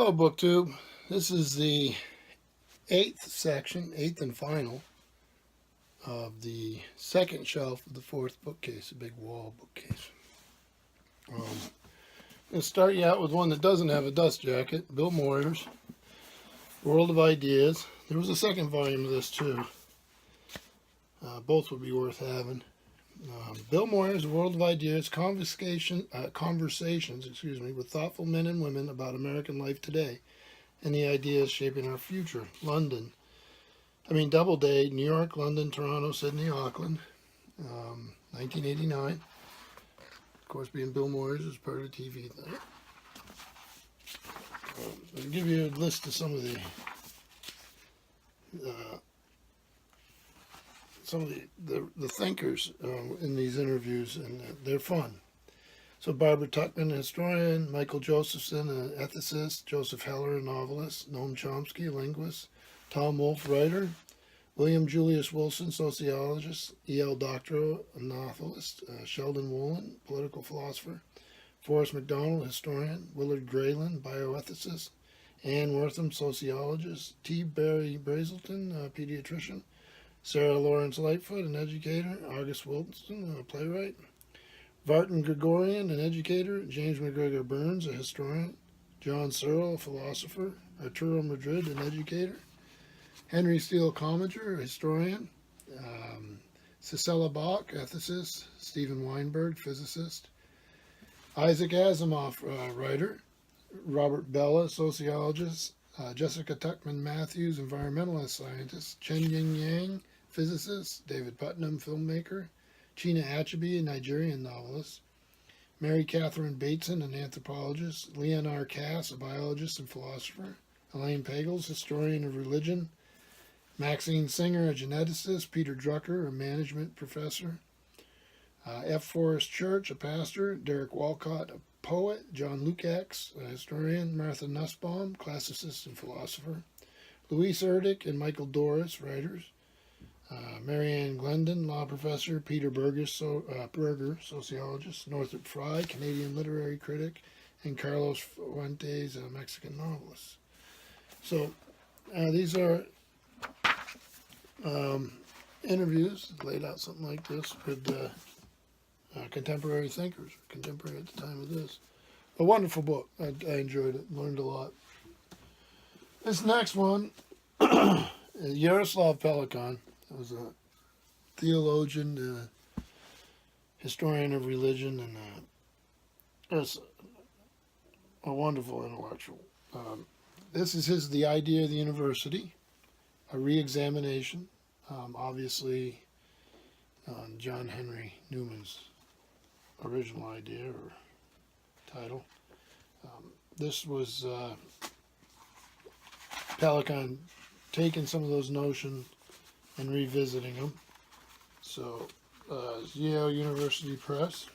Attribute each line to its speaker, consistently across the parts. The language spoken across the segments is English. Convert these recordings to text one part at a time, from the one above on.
Speaker 1: Hello, BookTube. This is the eighth and final of the second shelf of the fourth bookcase, a big wall bookcase. I'm going to start you out with one that doesn't have a dust jacket, Bill Moyers, World of Ideas. There was a second volume of this too. Both would be worth having. Bill Moyers, World of Ideas, conversations with thoughtful men and women about American life today and the ideas shaping our future. Doubleday, New York, London, Toronto, Sydney, Auckland, 1989. Of course, being Bill Moyers is part of the TV thing. I'll give you a list of some of the thinkers in these interviews, and they're fun. So Barbara Tuchman, a historian, Michael Josephson, an ethicist, Joseph Heller, a novelist, Noam Chomsky, a linguist, Tom Wolfe, writer, William Julius Wilson, sociologist, E.L. Doctorow, a novelist, Sheldon Wolin, political philosopher, Forrest McDonald, historian, Willard Grayland, bioethicist, Ann Wortham, sociologist, T. Barry Brazelton, a pediatrician, Sarah Lawrence Lightfoot, an educator, August Wilson, a playwright, Vartan Gregorian, an educator, James McGregor Burns, a historian, John Searle, a philosopher, Arturo Madrid, an educator, Henry Steele Commager, a historian, Cicely Bach, ethicist, Stephen Weinberg, physicist, Isaac Asimov, writer, Robert Bella, sociologist, Jessica Tuchman Matthews, environmentalist scientist, Chen Yin Yang, physicist, David Putnam, filmmaker, China Achebe, a Nigerian novelist, Mary Catherine Bateson, an anthropologist, Leon R. Cass, a biologist and philosopher, Elaine Pagels, historian of religion, Maxine Singer, a geneticist, Peter Drucker, a management professor, F. Forrest Church, a pastor, Derek Walcott, a poet, John Lukács, a historian, Martha Nussbaum, classicist and philosopher, Louise Erdrich and Michael Doris, writers, Marianne Glendon, law professor, Peter Berger, sociologist, Northrop Frye, Canadian literary critic, and Carlos Fuentes, a Mexican novelist. So these are interviews laid out something like this with contemporary thinkers, contemporary at the time of this. A wonderful book. I enjoyed it, learned a lot. This next one, Jaroslav Pelikan, was a theologian, historian of religion, and a wonderful intellectual. This is his The Idea of the University, a re-examination, obviously on John Henry Newman's original idea or title. This was Pelikan taking some of those notions and revisiting them. So, Yale University Press.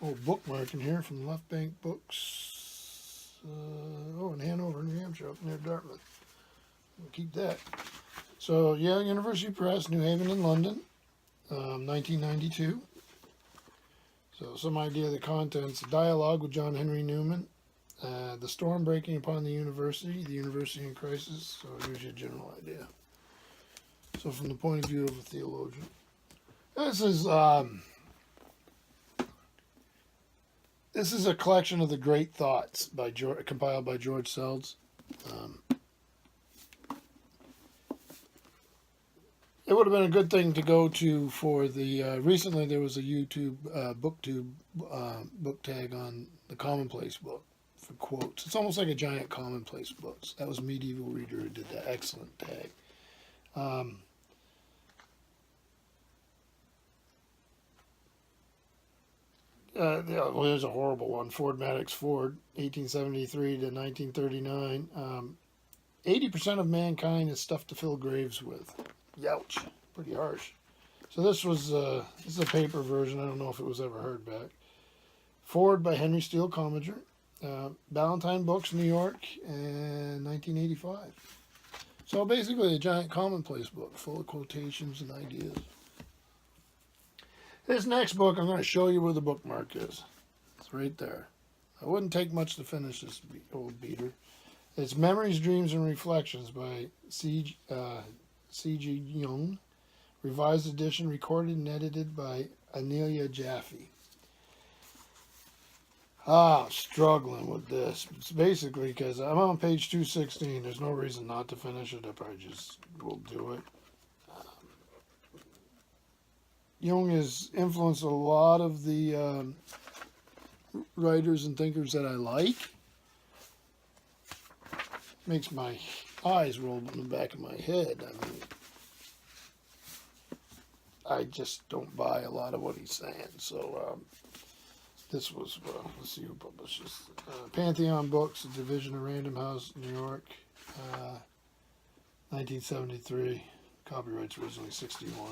Speaker 1: Bookmark in here from Left Bank Books. In Hanover, New Hampshire, up near Dartmouth. We'll keep that. So, Yale University Press, New Haven and London, 1992. So, some idea of the contents. Dialogue with John Henry Newman. The storm breaking upon the university in crisis. So, here's your general idea. So, from the point of view of a theologian. This is a collection of the great thoughts compiled by George Seldes. It would have been a good thing to go to for the, recently there was a YouTube, BookTube book tag on the Commonplace book for quotes. It's almost like a giant Commonplace books. That was Medieval Reader who did that excellent tag. There's a horrible one. Ford Madox Ford, 1873 to 1939. 80% of mankind is stuff to fill graves with. Youch. Pretty harsh. So this is a paper version. I don't know if it was ever heard back. Forward by Henry Steele Commager. Ballantine Books, New York, and 1985. So basically a giant commonplace book full of quotations and ideas. This next book, I'm going to show you where the bookmark is. It's right there. I wouldn't take much to finish this old beater. It's Memories, Dreams, and Reflections by C.G. Jung. Revised edition, recorded and edited by Anelia Jaffe. Struggling with this. It's basically because I'm on page 216. There's no reason not to finish it. I probably just will do it. Jung has influenced a lot of the writers and thinkers that I like. Makes my eyes roll in the back of my head. I mean, I just don't buy a lot of what he's saying. So this was, let's see who published this. Pantheon Books, a division of Random House, New York, 1973. Copyright's originally 61.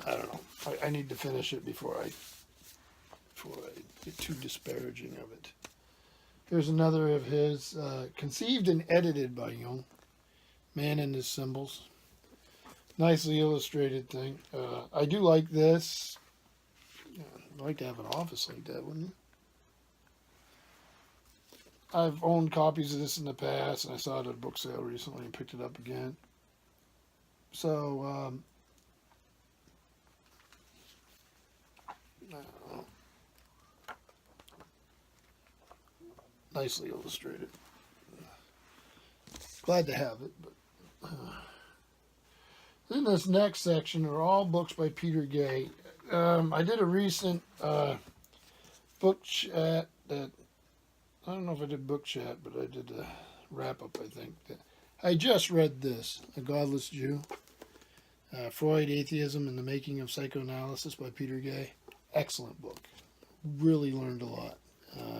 Speaker 1: I don't know. I need to finish it before I get too disparaging of it. Here's another of his, conceived and edited by Jung, Man and His Symbols. Nicely illustrated thing. I do like this. I'd like to have an office like that, wouldn't you? I've owned copies of this in the past, and I saw it at a book sale recently and picked it up again. So, nicely illustrated. Glad to have it. But in this next section are all books by Peter Gay. I did a recent book chat that, I don't know if I did book chat, but I did a wrap-up, I think. I just read this, A Godless Jew, Freud, Atheism, and the Making of Psychoanalysis by Peter Gay. Excellent book. Really learned a lot.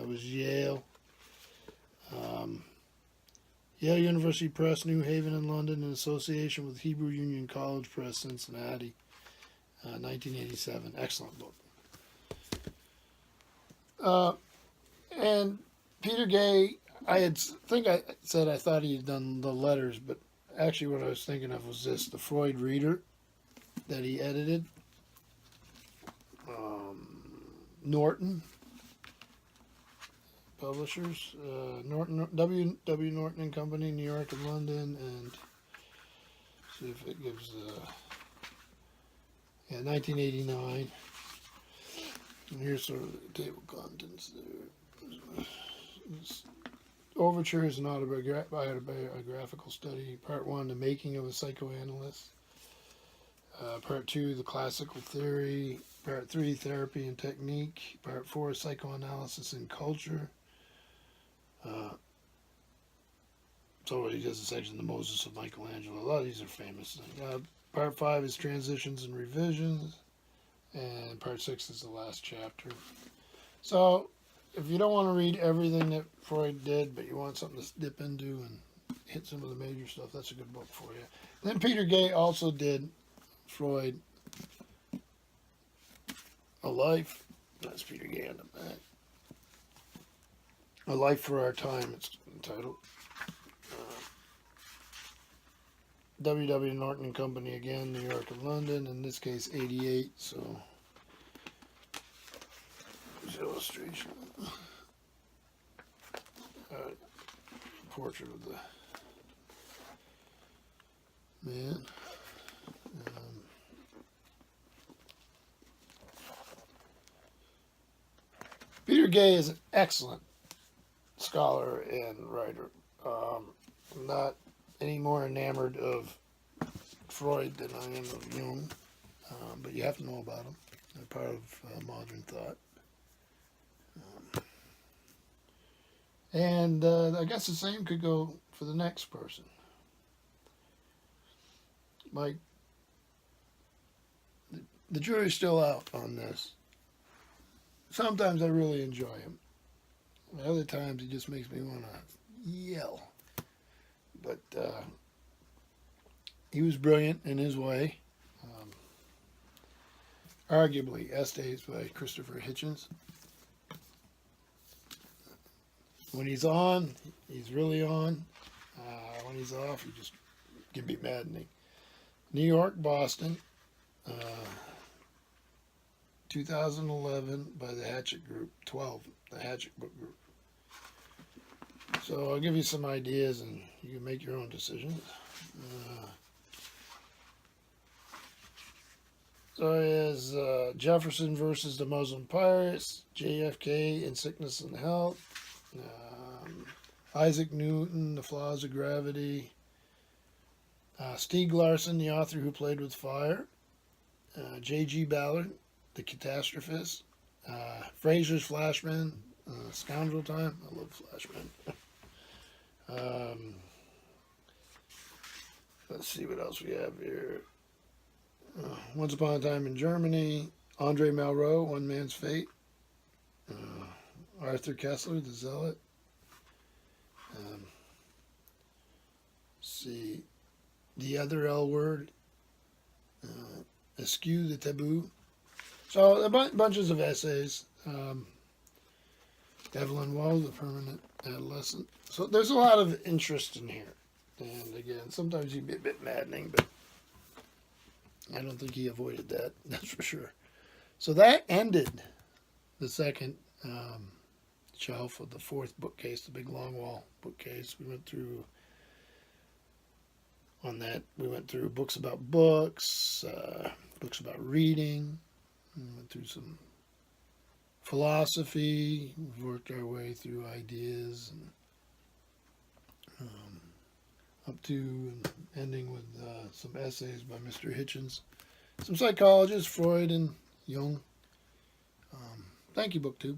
Speaker 1: It was Yale. Yale University Press, New Haven in London, in association with Hebrew Union College Press, Cincinnati, 1987. Excellent book. And Peter Gay, I said I thought he had done the letters, but actually what I was thinking of was this, the Freud Reader that he edited. Norton Publishers, W. Norton and Company, New York and London, and see if it gives, 1989. And here's sort of the table of contents there. Overture is an autobiographical study. Part 1, The Making of a Psychoanalyst. Part 2, The Classical Theory. Part 3, Therapy and Technique. Part 4, Psychoanalysis and Culture. So he does a section, The Moses of Michelangelo. A lot of these are famous things. Part 5 is Transitions and Revisions. And Part 6 is the last chapter. So, if you don't want to read everything that Freud did, but you want something to dip into and hit some of the major stuff, that's a good book for you. Then Peter Gay also did Freud A Life. That's Peter Gay on the back. A Life for Our Time, it's entitled. W. Norton and Company again, New York and London, in this case 88, so there's illustration. Portrait of the man. Peter Gay is an excellent scholar and writer. I'm not any more enamored of Freud than I am of Jung, but you have to know about them. They're part of modern thought. And I guess the same could go for the next person. Mike, the jury's still out on this. Sometimes I really enjoy him. Other times he just makes me want to yell. But he was brilliant in his way. Arguably, Essays by Christopher Hitchens. When he's on, he's really on. When he's off, he just can be maddening. New York, Boston, 2011 by the Hatchet Group, 12, the Hatchet Book Group. So I'll give you some ideas and you can make your own decisions. So is Jefferson versus the Muslim Pirates, JFK in Sickness and Health, Isaac Newton, The Flaws of Gravity, Stieg Larsson, the author who played with fire, J.G. Ballard, The Catastrophist, Fraser's Flashman, Scoundrel Time. I love Flashman. Let's see what else we have here. Once Upon a Time in Germany, Andre Malraux, One Man's Fate, Arthur Kessler, The Zealot. See, The Other L Word, Eschew the Taboo. So bunches of essays. Evelyn Waugh, The Permanent Adolescent. So there's a lot of interest in here. And again, sometimes you can be a bit maddening, but I don't think he avoided that, that's for sure. So that ended the second shelf of the fourth bookcase, the big long wall bookcase. We went through, on that, we went through books about books, books about reading. We went through some philosophy. We've worked our way through ideas and up to and ending with some essays by Mr. Hitchens, some psychologists, Freud and Jung. Thank you, BookTube.